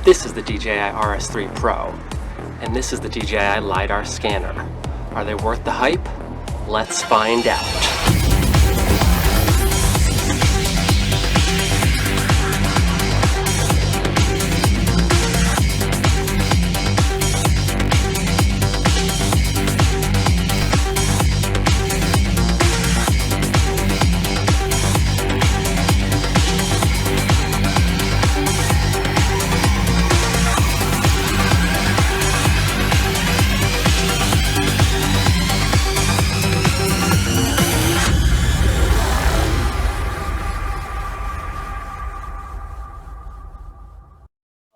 This is the DJI RS3 Pro, and this is the DJI LiDAR scanner. Are they worth the hype? Let's find out.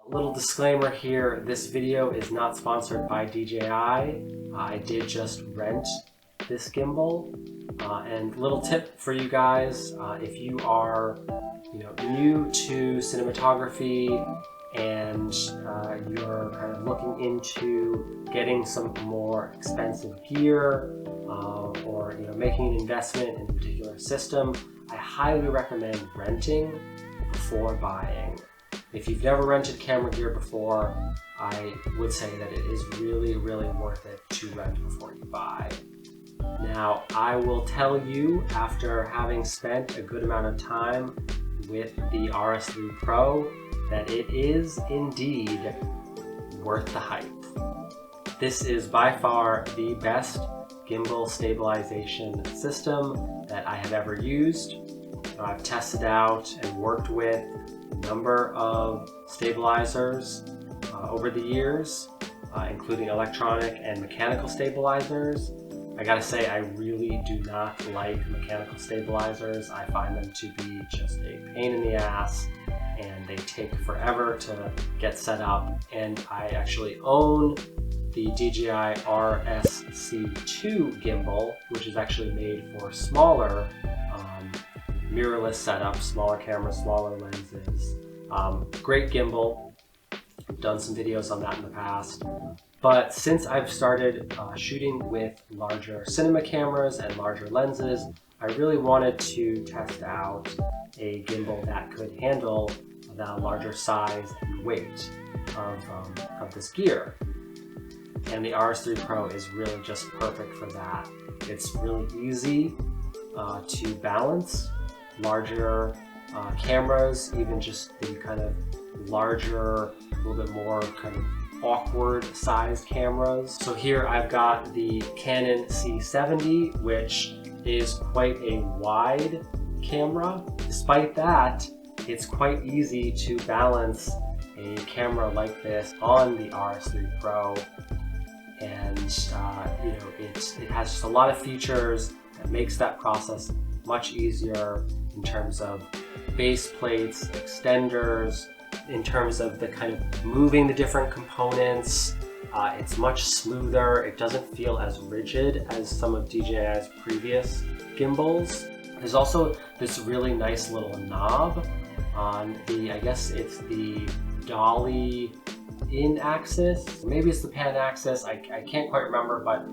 Little disclaimer here, this video is not sponsored by DJI. I did just rent this gimbal. And little tip for you guys, if you are new to cinematography and you're kind of looking into getting some more expensive gear or making an investment in a particular system, I highly recommend renting before buying. If you've never rented camera gear before, I would say that it is really worth it to rent before you buy. Now, I will tell you, after having spent a good amount of time with the RS3 Pro, that it is indeed worth the hype. This is by far the best gimbal stabilization system that I have ever used. I've tested out and worked with a number of stabilizers over the years, including electronic and mechanical stabilizers. I gotta say, I really do not like mechanical stabilizers. I find them to be just a pain in the ass, and they take forever to get set up. And I actually own the DJI RS3 gimbal, which is actually made for smaller mirrorless setup, smaller cameras, smaller lenses. Great gimbal. I've done some videos on that in the past. But since I've started shooting with larger cinema cameras and larger lenses, I really wanted to test out a gimbal that could handle the larger size and weight of this gear. And the RS3 Pro is really just perfect for that. It's really easy to balance larger cameras, even just the kind of larger, a little bit more kind of awkward sized cameras. So here I've got the Canon C70, which is quite a wide camera. Despite that, it's quite easy to balance a camera like this on the RS3 Pro. And it has just a lot of features that makes that process much easier in terms of base plates, extenders, in terms of the kind of moving the different components. It's much smoother. It doesn't feel as rigid as some of DJI's previous gimbals. There's also this really nice little knob on the, I guess it's the dolly in axis. Maybe it's the pan axis. I can't quite remember, but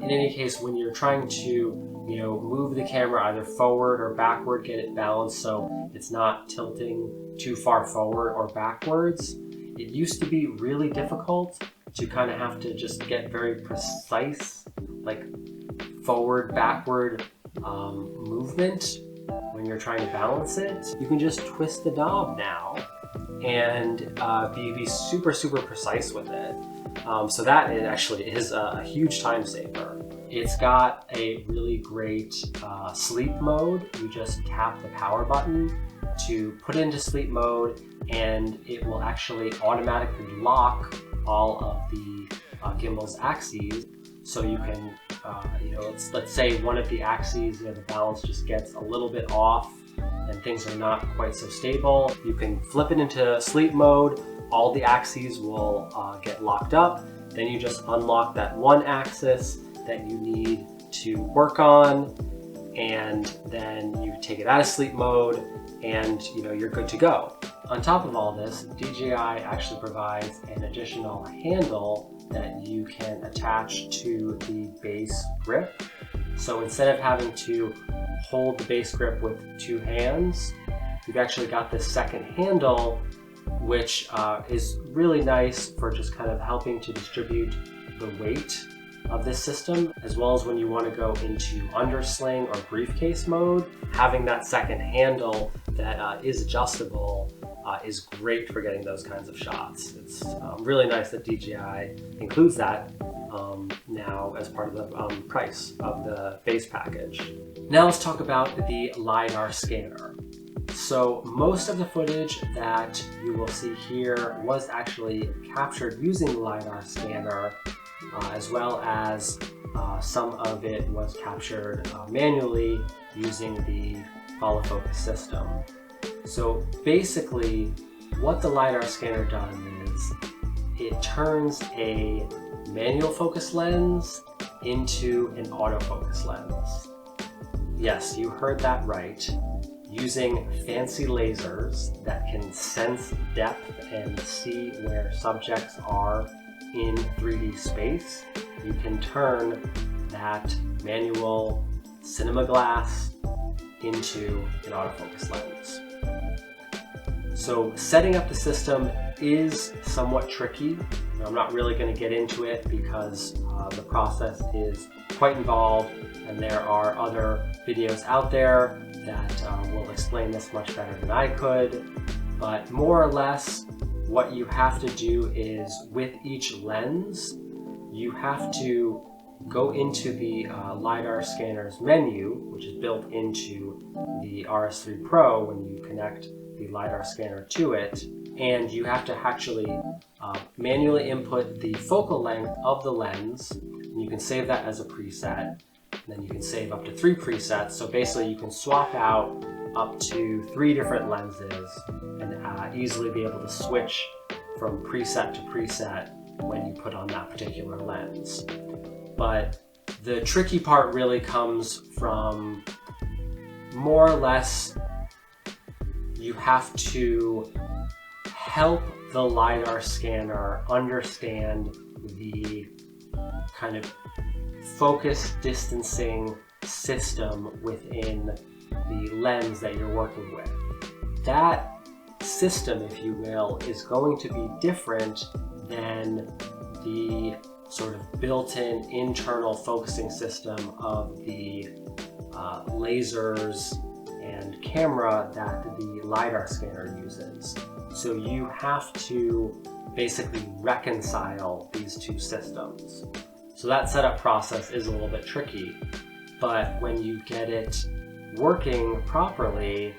in any case, when you're trying to move the camera either forward or backward, get it balanced so it's not tilting too far forward or backwards. It used to be really difficult to kind of have to just get very precise, like forward, backward movement when you're trying to balance it. You can just twist the knob now and be super precise with it. So that actually is a huge time saver. It's got a really great sleep mode. You just tap the power button to put it into sleep mode, and it will actually automatically lock all of the gimbal's axes. So you can, let's say one of the axes, the balance just gets a little bit off and things are not quite so stable. You can flip it into sleep mode. All the axes will get locked up. Then you just unlock that one axis that you need to work on, and then you take it out of sleep mode, and you're good to go. On top of all this, DJI actually provides an additional handle that you can attach to the base grip. So instead of having to hold the base grip with two hands, you've actually got this second handle which is really nice for just kind of helping to distribute the weight of this system, as well as when you want to go into undersling or briefcase mode. Having that second handle that is adjustable is great for getting those kinds of shots. It's really nice that DJI includes that now as part of the price of the base package. Now let's talk about the LiDAR scanner. So most of the footage that you will see here was actually captured using the LiDAR scanner, as well as some of it was captured manually using the follow focus system. So basically what the LiDAR scanner does is it turns a manual focus lens into an autofocus lens. Yes, you heard that right. Using fancy lasers that can sense depth and see where subjects are in 3D space, you can turn that manual cinema glass into an autofocus lens. So setting up the system is somewhat tricky. I'm not really going to get into it because the process is quite involved, and there are other videos out there that will explain this much better than I could. But more or less, what you have to do is with each lens, you have to go into the LiDAR scanner's menu, which is built into the RS3 Pro when you connect the LiDAR scanner to it, and you have to actually manually input the focal length of the lens, and you can save that as a preset, and then you can save up to 3 presets. So basically you can swap out up to 3 different lenses and easily be able to switch from preset to preset when you put on that particular lens. But the tricky part really comes from more or less you have to help the LiDAR scanner understand the kind of focus distancing system within the lens that you're working with. That system, if you will, is going to be different than the sort of built-in internal focusing system of the lasers and camera that the LiDAR scanner uses. So you have to basically reconcile these two systems. So that setup process is a little bit tricky, but when you get it working properly,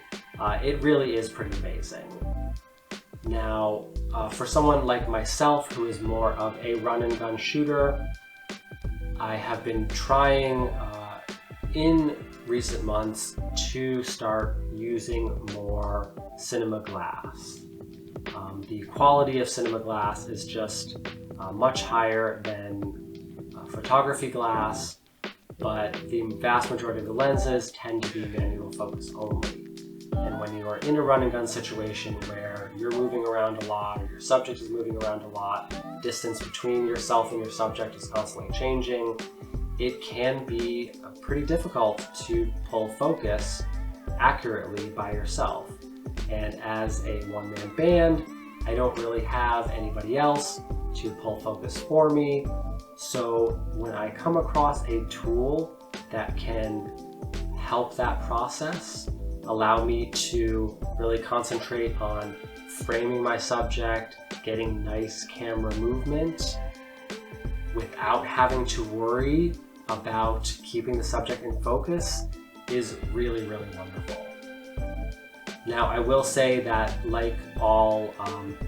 it really is pretty amazing. Now, for someone like myself who is more of a run and gun shooter, I have been trying in recent months to start using more cinema glass. The quality of cinema glass is just much higher than photography glass, but the vast majority of the lenses tend to be manual focus only. And when you are in a run and gun situation where you're moving around a lot, or your subject is moving around a lot, distance between yourself and your subject is constantly changing, it can be pretty difficult to pull focus accurately by yourself. And as a one-man band, I don't really have anybody else to pull focus for me. So when I come across a tool that can help that process, allow me to really concentrate on framing my subject, getting nice camera movement without having to worry about keeping the subject in focus, is really, really wonderful. Now, I will say that like all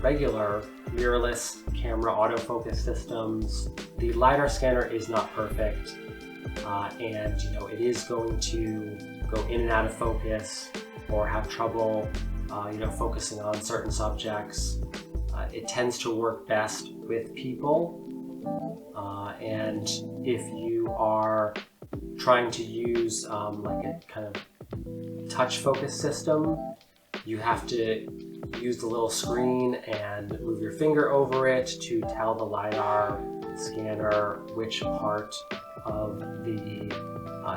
regular mirrorless camera autofocus systems, the LiDAR scanner is not perfect, and it is going to go in and out of focus or have trouble focusing on certain subjects. It tends to work best with people, and if you are trying to use like a kind of touch focus system, you have to use the little screen and move your finger over it to tell the LiDAR scanner which part of the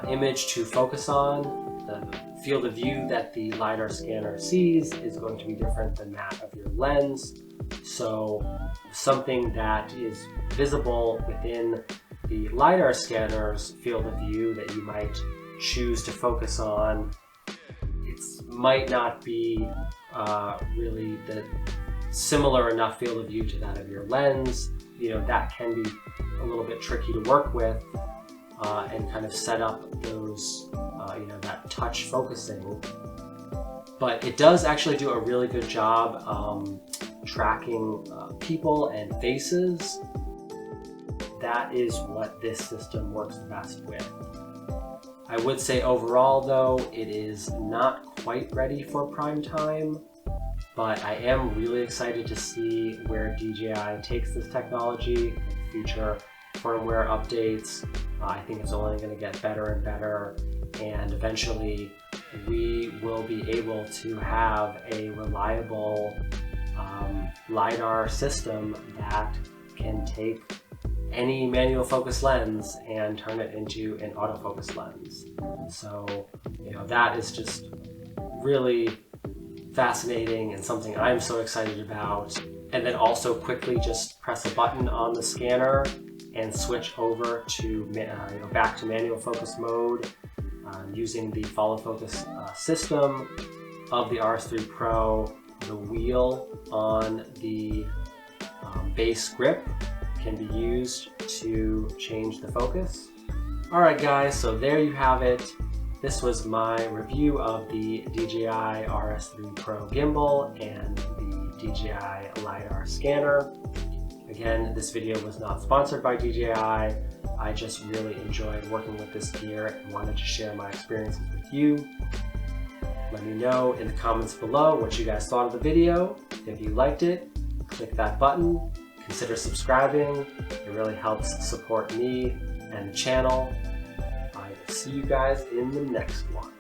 image to focus on. The field of view that the LiDAR scanner sees is going to be different than that of your lens. So something that is visible within the LiDAR scanner's field of view that you might choose to focus on, it might not be really the similar enough field of view to that of your lens. That can be a little bit tricky to work with and kind of set up those, that touch focusing. But it does actually do a really good job tracking people and faces. That is what this system works the best with. I would say overall though, it is not quite ready for prime time, but I am really excited to see where DJI takes this technology in future firmware updates. I think it's only going to get better and better, and eventually we will be able to have a reliable LiDAR system that can take any manual focus lens and turn it into an autofocus lens. So, that is just really fascinating and something I'm so excited about. And then also quickly just press a button on the scanner and switch over to back to manual focus mode using the follow focus system of the RS3 Pro. The wheel on the base grip can be used to change the focus. Alright guys, so there you have it. This was my review of the DJI RS3 Pro Gimbal and the DJI LiDAR scanner. Again, this video was not sponsored by DJI. I just really enjoyed working with this gear and wanted to share my experiences with you. Let me know in the comments below what you guys thought of the video. If you liked it, click that button. Consider subscribing. It really helps support me and the channel. I will see you guys in the next one.